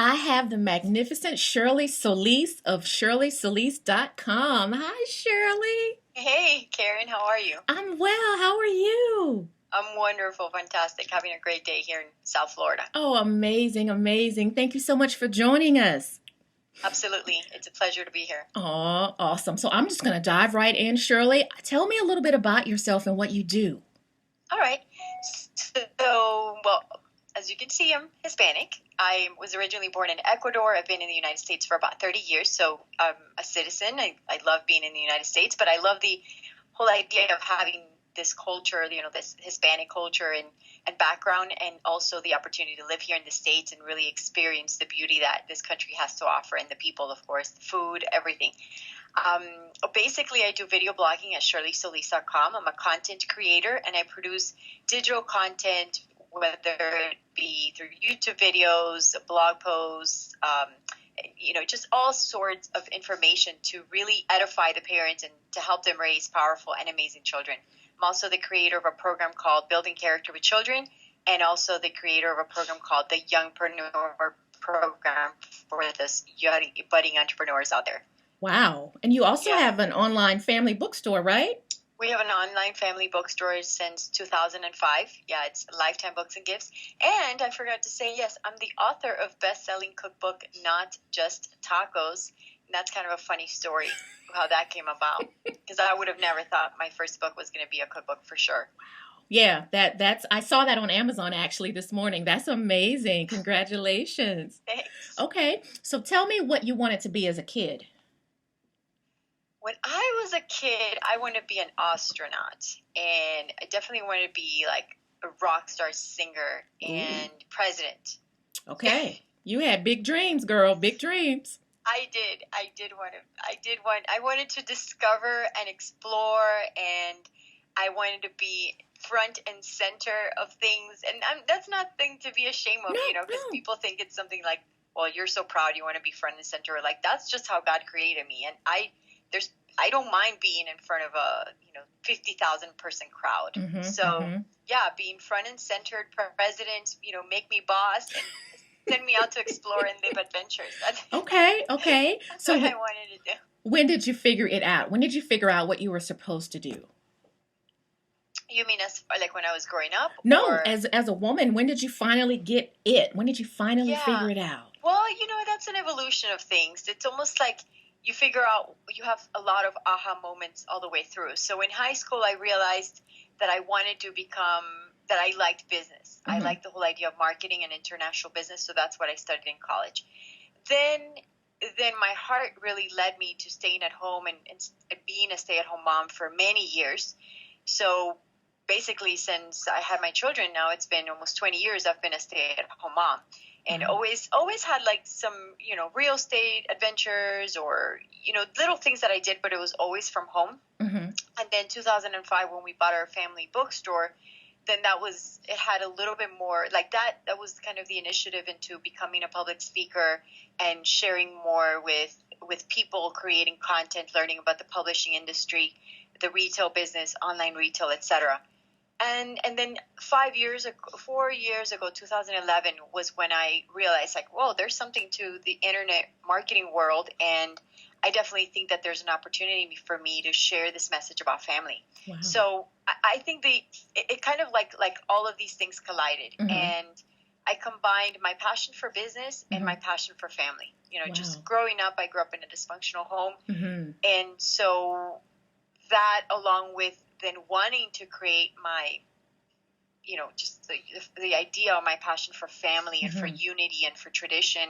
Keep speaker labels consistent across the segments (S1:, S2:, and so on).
S1: I have the magnificent Shirley Solis of ShirleySolis.com. Hi, Shirley.
S2: Hey, Karen, how are you?
S1: I'm well. How are you?
S2: I'm wonderful, fantastic, having a great day here in South Florida.
S1: Oh, amazing, amazing. Thank you so much for joining us.
S2: Absolutely. It's a pleasure to be here.
S1: Oh, awesome. So I'm just going to dive right in, Shirley. Tell me a little bit about yourself and what you do.
S2: All right. Well, as you can see, I'm Hispanic. I was originally born in Ecuador. I've been in the United States for about 30 years, so I'm a citizen. I love being in the United States, but I love the whole idea of having this culture, this Hispanic culture and background, and also the opportunity to live here in the States and really experience the beauty that this country has to offer, and the people, of course, the food, everything. Um, Basically, I do video blogging at ShirleySolis.com. I'm a content creator, and I produce digital content, whether it be through YouTube videos, blog posts, just all sorts of information to really edify the parents and to help them raise powerful and amazing children. I'm also the creator of a program called Building Character with Children, and also the creator of a program called the Youngpreneur Program for the budding entrepreneurs out there.
S1: Wow. And you also
S2: Yeah.
S1: have an online family bookstore, right?
S2: We have an online family bookstore since 2005. Yeah, it's Lifetime Books and Gifts. And I forgot to say, yes, I'm the author of best-selling cookbook, Not Just Tacos. And that's kind of a funny story how that came about, because I would have never thought my first book was going to be a cookbook for sure.
S1: Yeah, that's I saw that on Amazon actually this morning. That's amazing. Congratulations.
S2: Thanks.
S1: Okay. So tell me what you wanted to be as a kid.
S2: When I was a kid, I wanted to be an astronaut, and I definitely wanted to be like a rock star singer and president.
S1: Okay. You had big dreams, girl. Big dreams.
S2: I did. I wanted to discover and explore, and I wanted to be front and center of things. And that's not a thing to be ashamed of,
S1: No,
S2: because
S1: no.
S2: people think it's something like, well, you're so proud you want to be front and center. Like, that's just how God created me. And I don't mind being in front of a 50,000 person crowd. Yeah, being front and centered president, make me boss and send me out to explore and live adventures.
S1: Okay.
S2: That's
S1: So
S2: what I wanted to do.
S1: when did you figure it out? When did you figure out what you were supposed to do?
S2: You mean as like when I was growing up?
S1: No,
S2: Or
S1: as a woman, when did you finally get it? When did you finally
S2: yeah.
S1: figure it out?
S2: Well, that's an evolution of things. It's almost like you figure out, you have a lot of aha moments all the way through. So in high school, I realized that that I liked business. I liked the whole idea of marketing and international business. So that's what I studied in college. Then my heart really led me to staying at home and being a stay-at-home mom for many years. So basically, since I had my children, now it's been almost 20 years, I've been a stay-at-home mom. And always had like some, real estate adventures or, little things that I did, but it was always from home. And then 2005, when we bought our family bookstore, then it had a little bit more like that. That was kind of the initiative into becoming a public speaker and sharing more with people, creating content, learning about the publishing industry, the retail business, online retail, etc. And then 4 years ago, 2011 was when I realized, like, whoa, there's something to the internet marketing world, and I definitely think that there's an opportunity for me to share this message about family.
S1: Wow.
S2: So I think it kind of like all of these things collided, and I combined my passion for business and my passion for family. Just growing up, I grew up in a dysfunctional home, and so that, along with then wanting to create my, just the idea of my passion for family and for unity and for tradition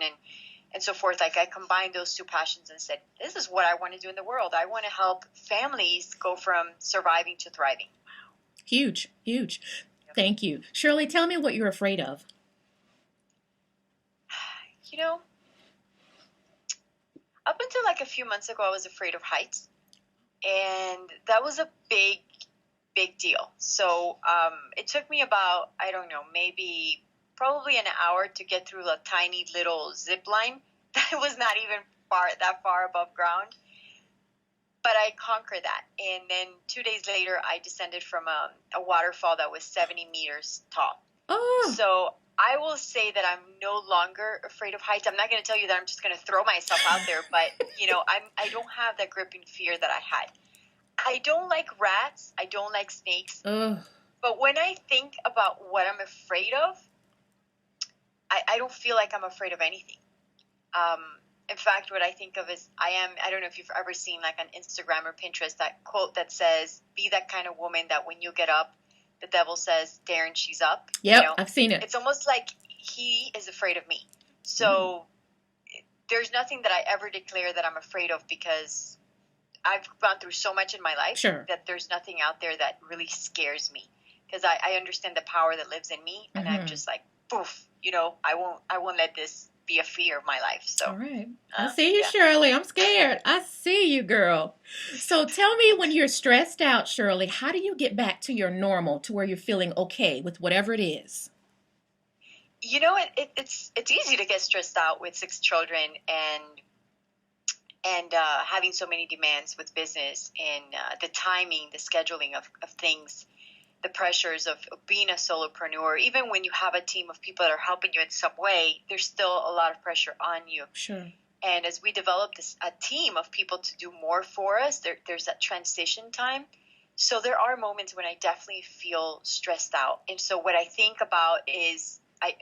S2: and so forth. Like, I combined those two passions and said, this is what I want to do in the world. I want to help families go from surviving to thriving.
S1: Huge. Yep. Thank you. Shirley, tell me what you're afraid of.
S2: Up until like a few months ago, I was afraid of heights. And that was a big deal. So it took me about, I don't know, maybe probably an hour to get through a tiny little zip line that was not even that far above ground. But I conquered that. And then 2 days later, I descended from a waterfall that was 70 meters tall.
S1: Oh.
S2: So I will say that I'm no longer afraid of heights. I'm not going to tell you that I'm just going to throw myself out there, but I don't have that gripping fear that I had. I don't like rats. I don't like snakes.
S1: Ugh.
S2: But when I think about what I'm afraid of, I don't feel like I'm afraid of anything. In fact, what I think of is I don't know if you've ever seen like on Instagram or Pinterest that quote that says, be that kind of woman that when you get up, the devil says, Darren, she's up.
S1: Yep, I've seen it.
S2: It's almost like he is afraid of me. So there's nothing that I ever declare that I'm afraid of, because I've gone through so much in my life that there's nothing out there that really scares me, because I understand the power that lives in me, and I'm just like, poof, I won't let this be a fear of my life. So
S1: all right, I see you, Shirley. I'm scared. I see you, girl. So tell me, when you're stressed out, Shirley, how do you get back to your normal, to where you're feeling okay with whatever it is?
S2: It's easy to get stressed out with 6 children and having so many demands with business, and the timing, the scheduling of things, the pressures of being a solopreneur. Even when you have a team of people that are helping you in some way, there's still a lot of pressure on you.
S1: Sure.
S2: And as we develop a team of people to do more for us, there's that transition time. So there are moments when I definitely feel stressed out. And so what I think about is I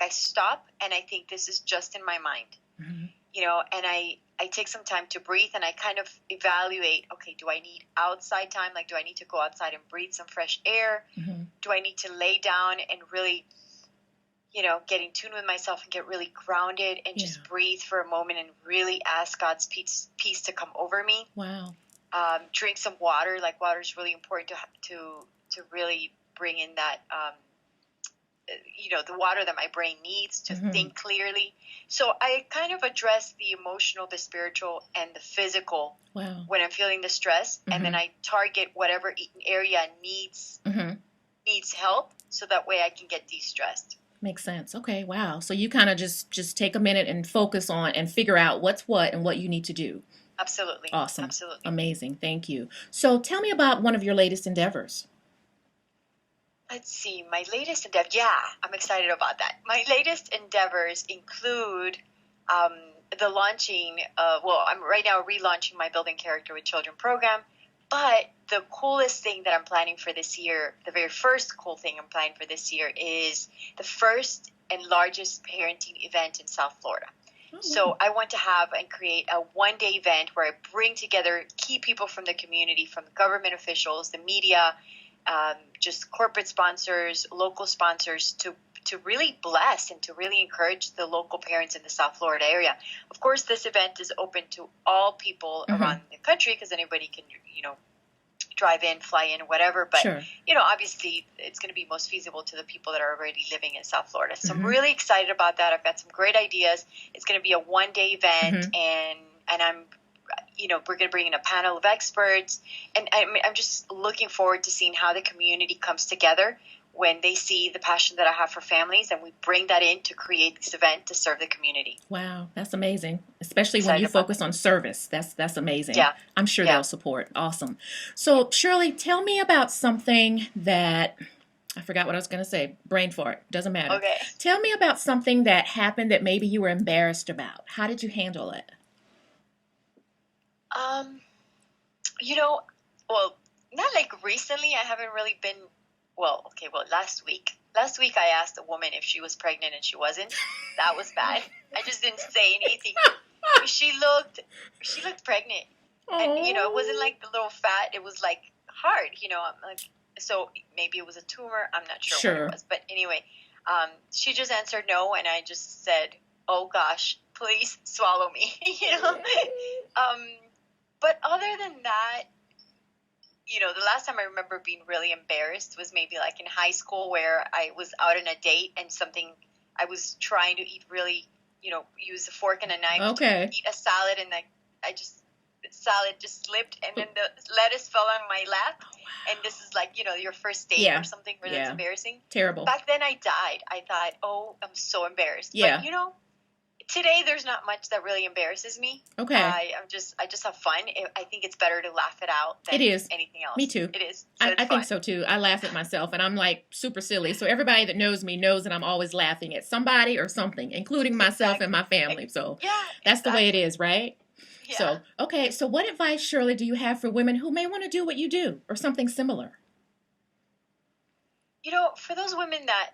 S2: stop and I think, this is just in my mind, and I take some time to breathe, and I kind of evaluate, okay, do I need outside time? Like, do I need to go outside and breathe some fresh air? Do I need to lay down and really, get in tune with myself and get really grounded and just breathe for a moment and really ask God's peace to come over me?
S1: Wow.
S2: Drink some water. Like, water is really important to really bring in that, the water that my brain needs to think clearly. So I kind of address the emotional, the spiritual, and the physical when I'm feeling the stress. And then I target whatever area needs help, so that way I can get de-stressed.
S1: Makes sense. Okay. Wow. So you kind of just take a minute and focus on and figure out what's what and what you need to do.
S2: Absolutely.
S1: Awesome.
S2: Absolutely.
S1: Amazing. Thank you. So tell me about one of your latest endeavors.
S2: Let's see, my latest endeavor. Yeah, I'm excited about that. My latest endeavors include the launching. I'm right now relaunching my Building Character with Children program. But the coolest thing that I'm planning for this year, the very first cool thing I'm planning for this year, is the first and largest parenting event in South Florida. Oh, wow. So I want to have and create a one-day event where I bring together key people from the community, from government officials, the media, just corporate sponsors, local sponsors, to really bless and to really encourage the local parents in the South Florida area. Of course, this event is open to all people around the country, because anybody can, drive in, fly in, whatever. But, obviously it's going to be most feasible to the people that are already living in South Florida. So I'm really excited about that. I've got some great ideas. It's going to be a one-day event, and I'm we're going to bring in a panel of experts, and I'm just looking forward to seeing how the community comes together when they see the passion that I have for families, and we bring that in to create this event to serve the community.
S1: Wow, that's amazing. Especially when you focus on service. That's amazing.
S2: Yeah.
S1: I'm sure they'll support. Awesome. So, Shirley, tell me about something that, I forgot what I was going to say. Brain fart. Doesn't matter.
S2: Okay.
S1: Tell me about something that happened that maybe you were embarrassed about. How did you handle it?
S2: Well, not like recently. I haven't really been, last week. Last week I asked a woman if she was pregnant, and she wasn't. That was bad. I just didn't say anything. She looked pregnant. And, it wasn't like the little fat. It was like hard, I'm like, so maybe it was a tumor. I'm not sure what it was. But anyway, she just answered no. And I just said, oh gosh, please swallow me, But other than that, the last time I remember being really embarrassed was maybe like in high school, where I was out on a date and I was trying to eat really, use a fork and a knife to eat a salad, and the salad just slipped, and then the lettuce fell on my lap. Oh, wow. And this is like, your first date or something where that's embarrassing.
S1: Terrible.
S2: Back then I died. I thought, oh, I'm so embarrassed.
S1: Yeah.
S2: But, Today there's not much that really embarrasses me.
S1: Okay.
S2: I just have fun. I think it's better to laugh it out than
S1: It is.
S2: anything else.
S1: Me too.
S2: It is. So it's
S1: I think
S2: fun.
S1: so too. I laugh at myself and I'm like super silly. So everybody that knows me knows that I'm always laughing at somebody or something, including myself and my family. So
S2: Yeah,
S1: that's the way it
S2: exactly.
S1: is, right?
S2: Yeah.
S1: So, okay. So what advice, Shirley, do you have for women who may want to do what you do or something similar?
S2: You know, for those women that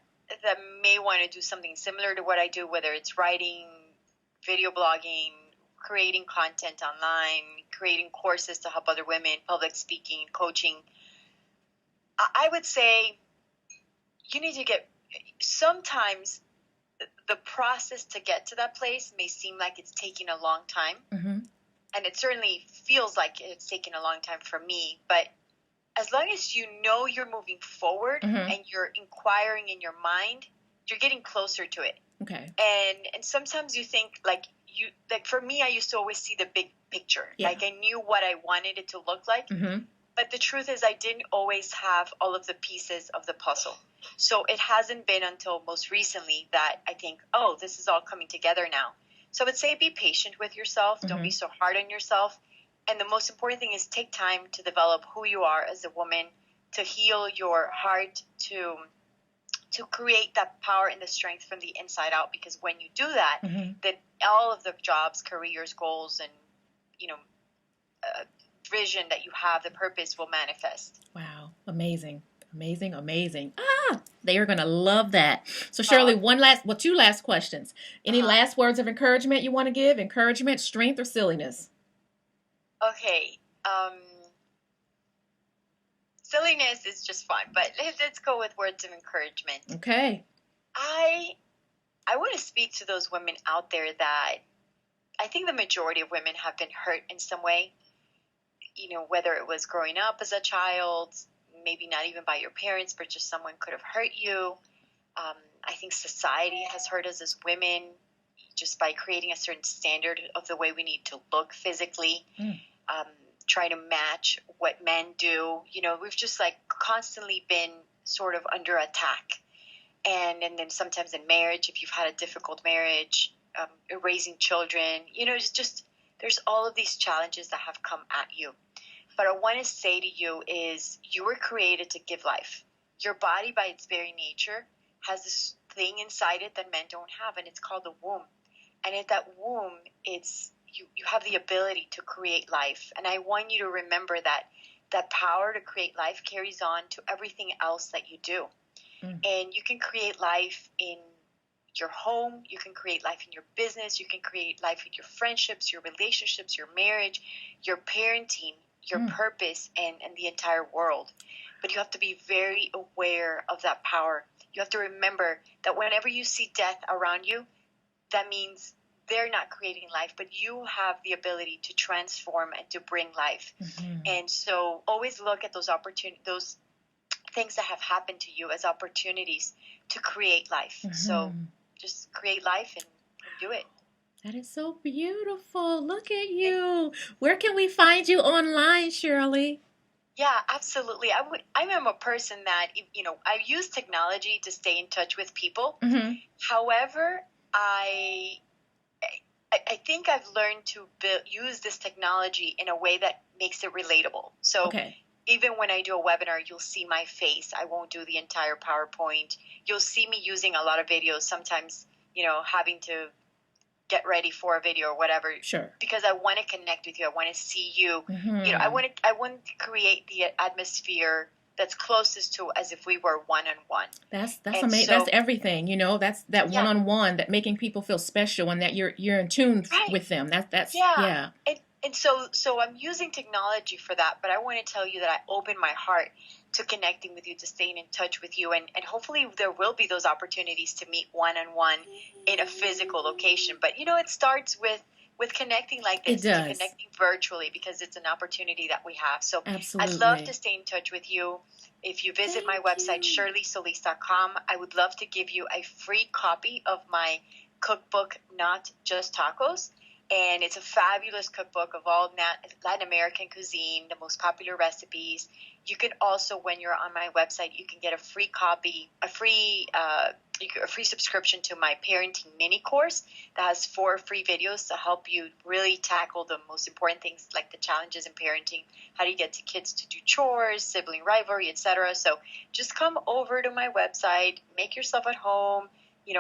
S2: may want to do something similar to what I do, whether it's writing, video blogging, creating content online, creating courses to help other women, public speaking, coaching, I would say you need to get, sometimes the process to get to that place may seem like it's taking a long time.
S1: Mm-hmm.
S2: And it certainly feels like it's taken a long time for me. But as long as you know you're moving forward
S1: Mm-hmm.
S2: and you're inquiring in your mind, you're getting closer to it.
S1: Okay.
S2: And sometimes you think like for me, I used to always see the big picture.
S1: Yeah.
S2: Like I knew what I wanted it to look like.
S1: Mm-hmm.
S2: But the truth is I didn't always have all of the pieces of the puzzle. So it hasn't been until most recently that I think, oh, this is all coming together now. So I would say be patient with yourself.
S1: Mm-hmm.
S2: Don't be so hard on yourself. And the most important thing is take time to develop who you are as a woman, to heal your heart, to create that power and the strength from the inside out. Because when you do that,
S1: Mm-hmm.
S2: then all of the jobs, careers, goals, and, you know, vision that you have, the purpose will manifest.
S1: Wow. Amazing. Amazing. Amazing. They are going to love that. So Shirley, two last questions. Any last words of encouragement you want to give? Encouragement, strength, or silliness?
S2: Okay. Silliness is just fun, but let's go with words of encouragement.
S1: Okay.
S2: I want to speak to those women out there that I think the majority of women have been hurt in some way. You know, whether it was growing up as a child, maybe not even by your parents, but just someone could have hurt you. I think society has hurt us as women just by creating a certain standard of the way we need to look physically, trying to match what men do. You know, we've just like constantly been sort of under attack. And then sometimes in marriage, if you've had a difficult marriage, raising children, you know, it's just, there's all of these challenges that have come at you. But I want to say to you is you were created to give life. Your body, by its very nature, has this thing inside it that men don't have, and it's called the womb. And in that womb, it's you have the ability to create life. And I want you to remember that power to create life carries on to everything else that you do. And you can create life in your home, you can create life in your business, you can create life in your friendships, your relationships, your marriage, your parenting, your purpose, and the entire world. But you have to be very aware of that power. You have to remember that whenever you see death around you, that means they're not creating life, but you have the ability to transform and to bring life. Mm-hmm. And so always look at those those things that have happened to you as opportunities to create life. Mm-hmm. So just create life and do it.
S1: That is so beautiful. Look at you. Where can we find you online, Shirley?
S2: Yeah, absolutely. I am a person that, you know, I use technology to stay in touch with people. Mm-hmm. However, I think I've learned to use this technology in a way that makes it relatable. So even when I do a webinar, you'll see my face. I won't do the entire PowerPoint. You'll see me using a lot of videos, sometimes, you know, having to get ready for a video or whatever. Sure. Because I want to connect with you. I want to see you. Mm-hmm. You know, I want to create the atmosphere that's closest to as if we were one-on-one. That's
S1: amazing. So, that's everything, you know. That's that one-on-one, that making people feel special and that you're in tune with them. That's
S2: And so I'm using technology for that, but I want to tell you that I open my heart to connecting with you, to staying in touch with you, and hopefully there will be those opportunities to meet one-on-one in a physical location. But, you know, it starts with connecting like this, to connecting virtually, because it's an opportunity that we have. So absolutely. I'd love to stay in touch with you. If you visit my website, shirleysolis.com, I would love to give you a free copy of my cookbook, Not Just Tacos. And it's a fabulous cookbook of all Latin American cuisine, the most popular recipes. You can also, when you're on my website, you can get a free copy, a free a free subscription to my parenting mini course that has 4 free videos to help you really tackle the most important things like the challenges in parenting, how do you get to kids to do chores, sibling rivalry, etc. So just come over to my website, make yourself at home,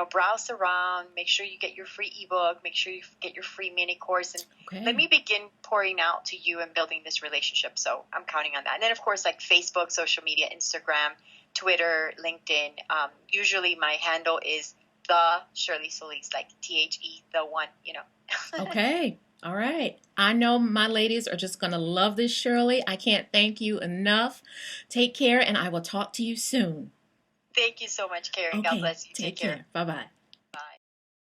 S2: browse around, make sure you get your free ebook, make sure you get your free mini course, and let me begin pouring out to you and building this relationship. So I'm counting on that. And then, of course, like Facebook, social media, Instagram, Twitter, LinkedIn. Usually my handle is the Shirley Solis, like THE, the one.
S1: Okay. All right. I know my ladies are just going to love this, Shirley. I can't thank you enough. Take care, and I will talk to you soon.
S2: Thank you so much, Karen. God
S1: Okay.
S2: bless you.
S1: Take
S2: Take care.
S1: care. Bye-bye.